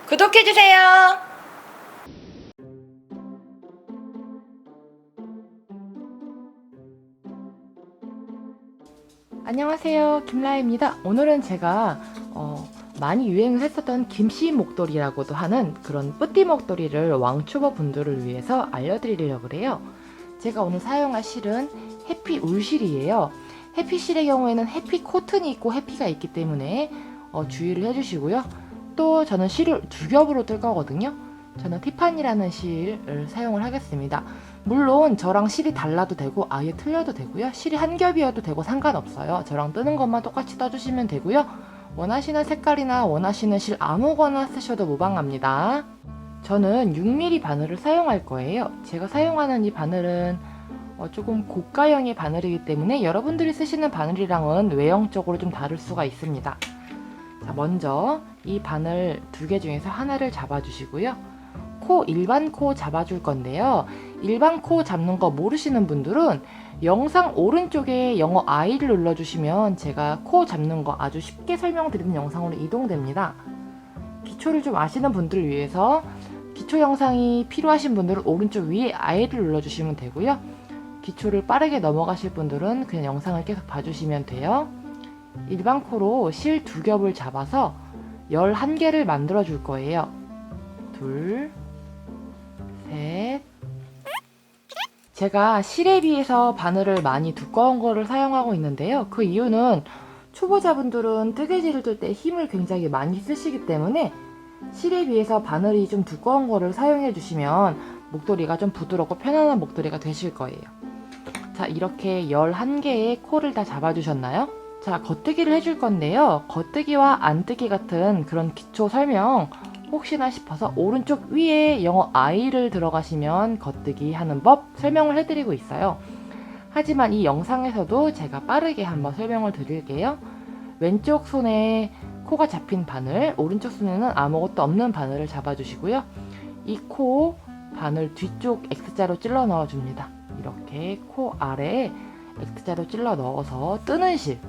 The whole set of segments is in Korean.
구독해주세요. 안녕하세요, 김라혜입니다. 오늘은 제가 많이 유행을 했었던 김씨 목도리라고도 하는 그런 뿌띠 목도리를 왕초보 분들을 위해서 알려드리려고 해요. 제가 오늘 사용할 실은 해피 울실이에요. 해피 실의 경우에는 해피 코튼이 있고 해피가 있기 때문에 주의를 해주시고요. 또 저는 실을 두 겹으로 뜰 거거든요. 저는 티파니라는 실을 사용을 하겠습니다. 물론 저랑 실이 달라도 되고 아예 틀려도 되고요. 실이 한 겹이어도 되고 상관없어요. 저랑 뜨는 것만 똑같이 떠주시면 되고요. 원하시는 색깔이나 원하시는 실 아무거나 쓰셔도 무방합니다. 저는 6mm 바늘을 사용할 거예요. 제가 사용하는 이 바늘은 조금 고가형의 바늘이기 때문에 여러분들이 쓰시는 바늘이랑은 외형적으로 좀 다를 수가 있습니다. 자, 먼저 이 바늘 두 개 중에서 하나를 잡아주시고요. 일반 코 잡아줄 건데요. 일반 코 잡는 거 모르시는 분들은 영상 오른쪽에 영어 I를 눌러주시면 제가 코 잡는 거 아주 쉽게 설명드리는 영상으로 이동됩니다. 기초를 좀 아시는 분들을 위해서 기초 영상이 필요하신 분들은 오른쪽 위에 I를 눌러주시면 되고요. 기초를 빠르게 넘어가실 분들은 그냥 영상을 계속 봐주시면 돼요. 일반 코로 실 두 겹을 잡아서 11개를 만들어 줄 거예요. 둘, 셋. 제가 실에 비해서 바늘을 많이 두꺼운 거를 사용하고 있는데요. 그 이유는 초보자분들은 뜨개질을 뜰 때 힘을 굉장히 많이 쓰시기 때문에 실에 비해서 바늘이 좀 두꺼운 거를 사용해 주시면 목도리가 좀 부드럽고 편안한 목도리가 되실 거예요. 자, 이렇게 11개의 코를 다 잡아주셨나요? 자, 겉뜨기를 해줄 건데요. 겉뜨기와 안뜨기 같은 그런 기초 설명 혹시나 싶어서 오른쪽 위에 영어 I를 들어가시면 겉뜨기 하는 법 설명을 해드리고 있어요. 하지만 이 영상에서도 제가 빠르게 한번 설명을 드릴게요. 왼쪽 손에 코가 잡힌 바늘, 오른쪽 손에는 아무것도 없는 바늘을 잡아주시고요. 이 코 바늘 뒤쪽 X자로 찔러 넣어줍니다. 이렇게 코 아래에 X자로 찔러 넣어서 뜨는 실,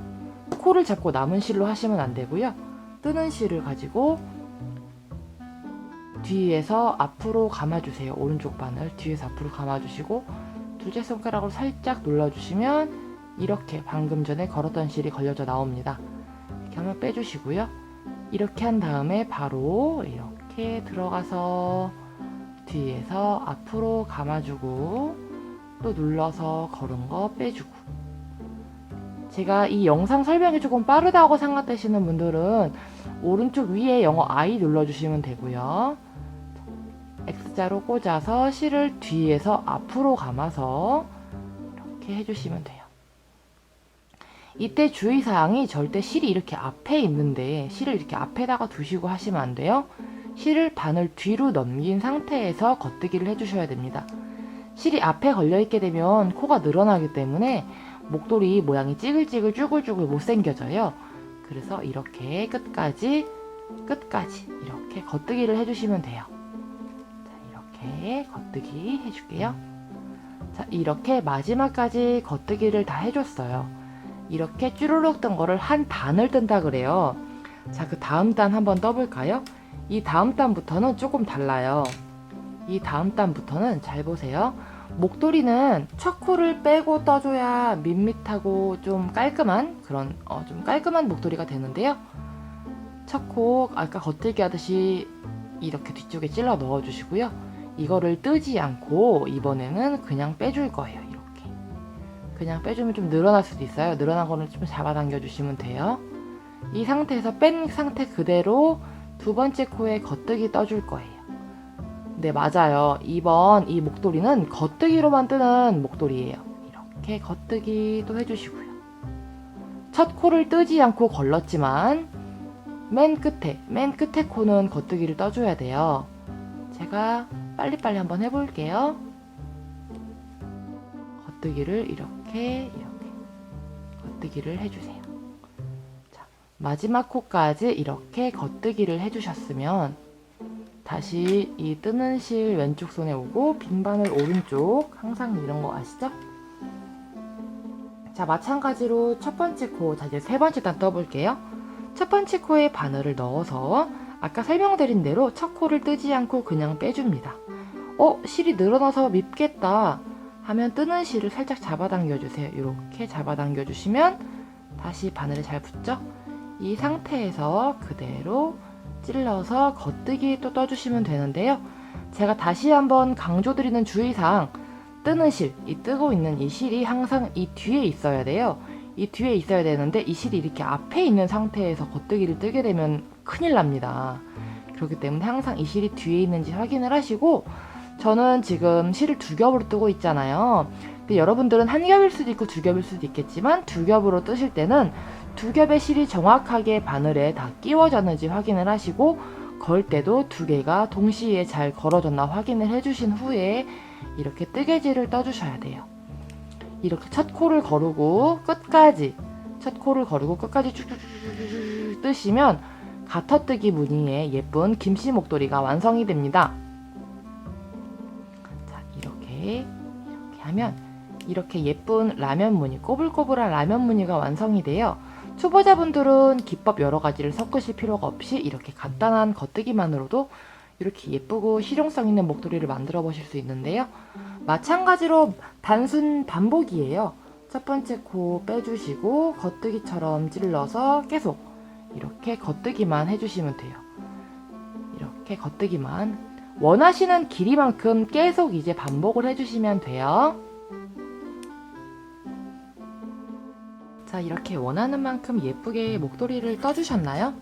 코를 잡고 남은 실로 하시면 안 되고요. 뜨는 실을 가지고 뒤에서 앞으로 감아주세요. 오른쪽 바늘 뒤에서 앞으로 감아주시고 둘째 손가락으로 살짝 눌러주시면 이렇게 방금 전에 걸었던 실이 걸려져 나옵니다. 이렇게 한번 빼주시고요. 이렇게 한 다음에 바로 이렇게 들어가서 뒤에서 앞으로 감아주고 또 눌러서 걸은 거 빼주고. 제가 이 영상 설명이 조금 빠르다고 생각되시는 분들은 오른쪽 위에 영어 I 눌러주시면 되고요. X자로 꽂아서 실을 뒤에서 앞으로 감아서 이렇게 해주시면 돼요. 이때 주의사항이 절대 실이 이렇게 앞에 있는데 실을 이렇게 앞에다가 두시고 하시면 안 돼요. 실을 바늘 뒤로 넘긴 상태에서 겉뜨기를 해주셔야 됩니다. 실이 앞에 걸려있게 되면 코가 늘어나기 때문에 목도리 모양이 찌글찌글 쭈글쭈글 못생겨져요. 그래서 이렇게 끝까지 이렇게 겉뜨기를 해주시면 돼요. 자, 이렇게 겉뜨기 해줄게요. 자, 이렇게 마지막까지 겉뜨기를 다 해줬어요. 이렇게 쭈르륵 뜬 거를 한 단을 뜬다 그래요. 자, 그 다음 단 한번 떠볼까요? 이 다음 단부터는 조금 달라요. 이 다음 단부터는 잘 보세요. 목도리는 첫 코를 빼고 떠줘야 밋밋하고 좀 깔끔한 그런 좀 깔끔한 목도리가 되는데요. 첫 코 아까 겉뜨기 하듯이 이렇게 뒤쪽에 찔러 넣어주시고요. 이거를 뜨지 않고 이번에는 그냥 빼줄 거예요. 이렇게 그냥 빼주면 좀 늘어날 수도 있어요. 늘어난 거는 좀 잡아당겨 주시면 돼요. 이 상태에서 뺀 상태 그대로 두 번째 코에 겉뜨기 떠줄 거예요. 네, 맞아요. 이번 이 목도리는 겉뜨기로만 뜨는 목도리예요. 이렇게 겉뜨기도 해주시고요. 첫 코를 뜨지 않고 걸렀지만 맨 끝에 코는 겉뜨기를 떠줘야 돼요. 제가 빨리빨리 한번 해볼게요. 겉뜨기를 이렇게 겉뜨기를 해주세요. 자, 마지막 코까지 이렇게 겉뜨기를 해주셨으면 다시 이 뜨는 실 왼쪽 손에 오고 빈 바늘 오른쪽, 항상 이런 거 아시죠? 자, 마찬가지로 첫 번째 코, 자 이제 세 번째 단 떠볼게요. 첫 번째 코에 바늘을 넣어서 아까 설명드린 대로 첫 코를 뜨지 않고 그냥 빼줍니다. 실이 늘어나서 밉겠다 하면 뜨는 실을 살짝 잡아당겨주세요. 이렇게 잡아당겨주시면 다시 바늘에 잘 붙죠? 이 상태에서 그대로 찔러서 겉뜨기 또 떠주시면 되는데요. 제가 다시 한번 강조드리는 주의사항, 뜨는 실, 이 뜨고 있는 이 실이 항상 이 뒤에 있어야 돼요. 이 뒤에 있어야 되는데 이 실이 이렇게 앞에 있는 상태에서 겉뜨기를 뜨게 되면 큰일 납니다. 그렇기 때문에 항상 이 실이 뒤에 있는지 확인을 하시고, 저는 지금 실을 두 겹으로 뜨고 있잖아요. 근데 여러분들은 한 겹일 수도 있고 두 겹일 수도 있겠지만 두 겹으로 뜨실 때는 두 겹의 실이 정확하게 바늘에 다 끼워졌는지 확인을 하시고, 걸 때도 두 개가 동시에 잘 걸어졌나 확인을 해주신 후에 이렇게 뜨개질을 떠주셔야 돼요. 이렇게 첫 코를 거르고 끝까지 쭉쭉쭉 뜨시면 가터뜨기 무늬의 예쁜 김씨 목도리가 완성이 됩니다. 자, 이렇게 하면 이렇게 예쁜 라면 무늬, 꼬불꼬불한 라면 무늬가 완성이 돼요. 초보자분들은 기법 여러 가지를 섞으실 필요가 없이 이렇게 간단한 겉뜨기만으로도 이렇게 예쁘고 실용성 있는 목도리를 만들어 보실 수 있는데요. 마찬가지로 단순 반복이에요. 첫 번째 코 빼주시고 겉뜨기처럼 찔러서 계속 이렇게 겉뜨기만 해주시면 돼요. 이렇게 겉뜨기만 원하시는 길이만큼 계속 이제 반복을 해주시면 돼요. 자, 이렇게 원하는 만큼 예쁘게 목도리를 떠주셨나요?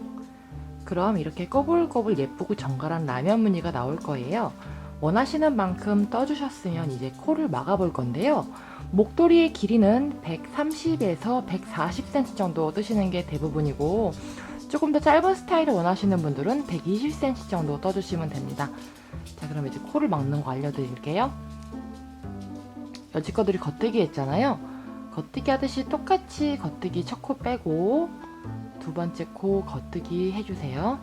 그럼 이렇게 꼬불꼬불 예쁘고 정갈한 라면 무늬가 나올 거예요. 원하시는 만큼 떠주셨으면 이제 코를 막아볼 건데요. 목도리의 길이는 130에서 140cm 정도 뜨시는 게 대부분이고, 조금 더 짧은 스타일을 원하시는 분들은 120cm 정도 떠주시면 됩니다. 자, 그럼 이제 코를 막는 거 알려드릴게요. 여지껏 우리 겉뜨기 했잖아요. 겉뜨기 하듯이 똑같이 겉뜨기 첫 코 빼고 두 번째 코 겉뜨기 해주세요.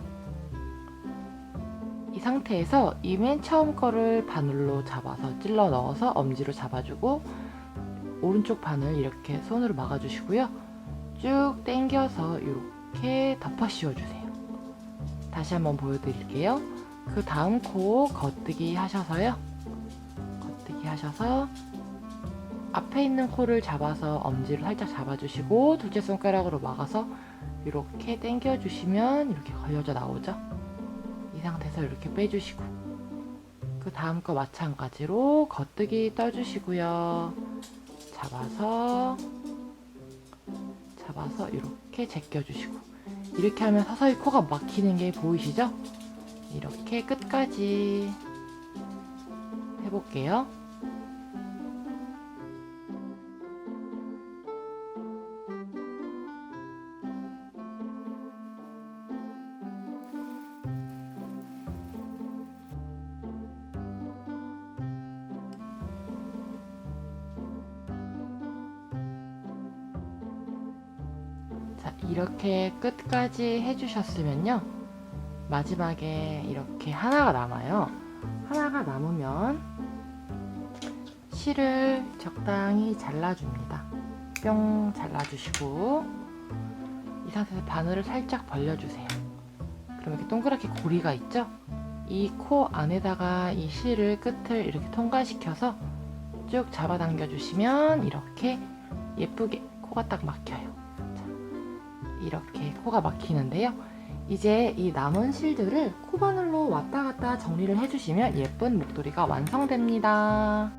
이 상태에서 이 맨 처음 거를 바늘로 잡아서 찔러 넣어서 엄지로 잡아주고, 오른쪽 바늘 이렇게 손으로 막아주시고요. 쭉 당겨서 이렇게 덮어 씌워주세요. 다시 한번 보여드릴게요. 그 다음 코 겉뜨기 하셔서요. 겉뜨기 하셔서 앞에 있는 코를 잡아서 엄지를 살짝 잡아주시고 둘째 손가락으로 막아서 이렇게 당겨주시면 이렇게 걸려져 나오죠. 이 상태에서 이렇게 빼주시고, 그 다음 거 마찬가지로 겉뜨기 떠주시고요. 잡아서 이렇게 제껴주시고, 이렇게 하면 서서히 코가 막히는 게 보이시죠? 이렇게 끝까지 해볼게요. 자, 이렇게 끝까지 해주셨으면요. 마지막에 이렇게 하나가 남아요. 하나가 남으면 실을 적당히 잘라줍니다. 뿅 잘라주시고, 이 상태에서 바늘을 살짝 벌려주세요. 그럼 이렇게 동그랗게 고리가 있죠? 이 코 안에다가 이 실을 끝을 이렇게 통과시켜서 쭉 잡아당겨 주시면 이렇게 예쁘게 코가 딱 막혀요. 자, 이렇게 코가 막히는데요. 이제 이 남은 실들을 코바늘로 왔다 갔다 정리를 해주시면 예쁜 목도리가 완성됩니다.